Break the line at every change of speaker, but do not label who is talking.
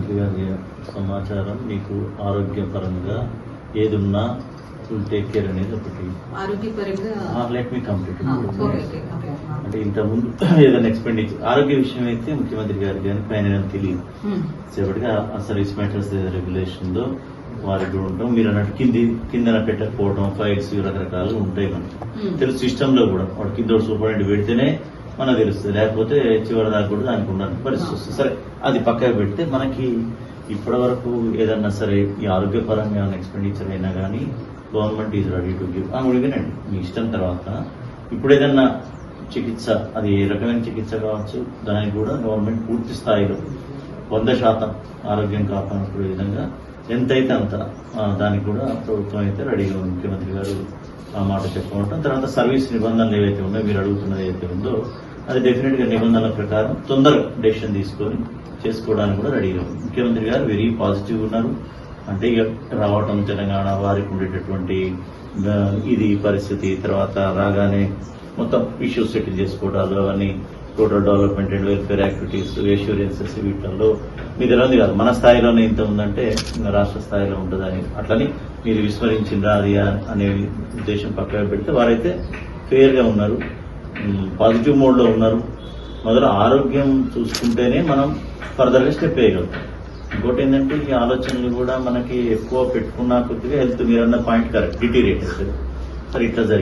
ముఖ్యమంత్రి గారి సమాచారం మీకు ఆరోగ్యపరంగా ఏదున్నా విల్ టేక్ కేర్ అనేది ఒకటి.
ఆరోగ్యపరంగా
లెట్ మీ కంప్లీట్. అంటే ఇంతకుముందు ఏదైనా ఎక్స్పెండిచర్ ఆరోగ్య విషయం అయితే ముఖ్యమంత్రి గారికి కానీ పైన తెలియదు. సేపటిగా సర్వీస్ మ్యాటర్స్ రెగ్యులేషన్ లో వారికి కూడా ఉంటాం. మీరు అన్నట్టు కిందన పెట్టకపోవడం, ఫైల్స్ రకరకాలు ఉంటాయి మనకి తెలుసు. సిస్టమ్ లో కూడా వాడు కింద సూపరింటెండెంట్ పెడితేనే మనకు తెలుస్తుంది, లేకపోతే చివరి దాకా కూడా దానికి ఉన్న పరిస్థితి వస్తుంది. సరే, అది పక్కకు పెడితే మనకి ఇప్పటి వరకు ఏదన్నా సరే ఈ ఆరోగ్యపరంగా ఎక్స్పెండిచర్ అయినా కానీ government is ready to give. వినండి, మీ ఇష్టం. తర్వాత ఇప్పుడు ఏదన్నా చికిత్స, అది ఏ రకమైన చికిత్స కావచ్చు, దానికి కూడా గవర్నమెంట్ పూర్తి స్థాయిలో 100% ఆరోగ్యం కాపాడుకునే విధంగా ఎంతైతే అంత దానికి కూడా ప్రభుత్వం అయితే రెడీగా ఉంది. ముఖ్యమంత్రి గారు ఆ మాట చెప్పుకుంటాం. తర్వాత సర్వీస్ నిబంధనలు ఏవైతే ఉన్నాయో, మీరు అడుగుతున్నది ఏదైతే ఉందో అది డెఫినెట్ గా నిబంధనల ప్రకారం తొందరగా డెసిషన్ తీసుకొని చేసుకోవడానికి కూడా రెడీగా ఉంది. ముఖ్యమంత్రి గారు వెరీ పాజిటివ్ ఉన్నారు. అంటే ఇక రావటం తెలంగాణ వారికి ఉండేటటువంటి ఇది పరిస్థితి, తర్వాత రాగానే మొత్తం ఇష్యూస్ సెటిల్ చేసుకోవడాలు, అవన్నీ total development and welfare activities, assurances, వీటిల్లో మీరు తెలియదు కాదు మన స్థాయిలోనే ఇంత ఉందంటే రాష్ట్ర స్థాయిలో ఉంటుందని. అట్లని మీరు విస్మరించిందా అది అనే ఉద్దేశం పక్కన పెడితే వారైతే ఫెయిర్ గా ఉన్నారు, పాజిటివ్ మోడ్ లో ఉన్నారు. మొదలు ఆరోగ్యం చూసుకుంటేనే మనం ఫర్దర్ గా స్టెప్ వేయగలుగుతాం. ఇంకోటి ఏంటంటే ఈ ఆలోచనలు కూడా మనకి ఎక్కువ పెట్టుకున్న కొద్దిగా హెల్త్, మీరన్న పాయింట్ కరెక్ట్, డిటీరియేట్ అవుతుంది. సరే, ఇట్లా జరిగింది.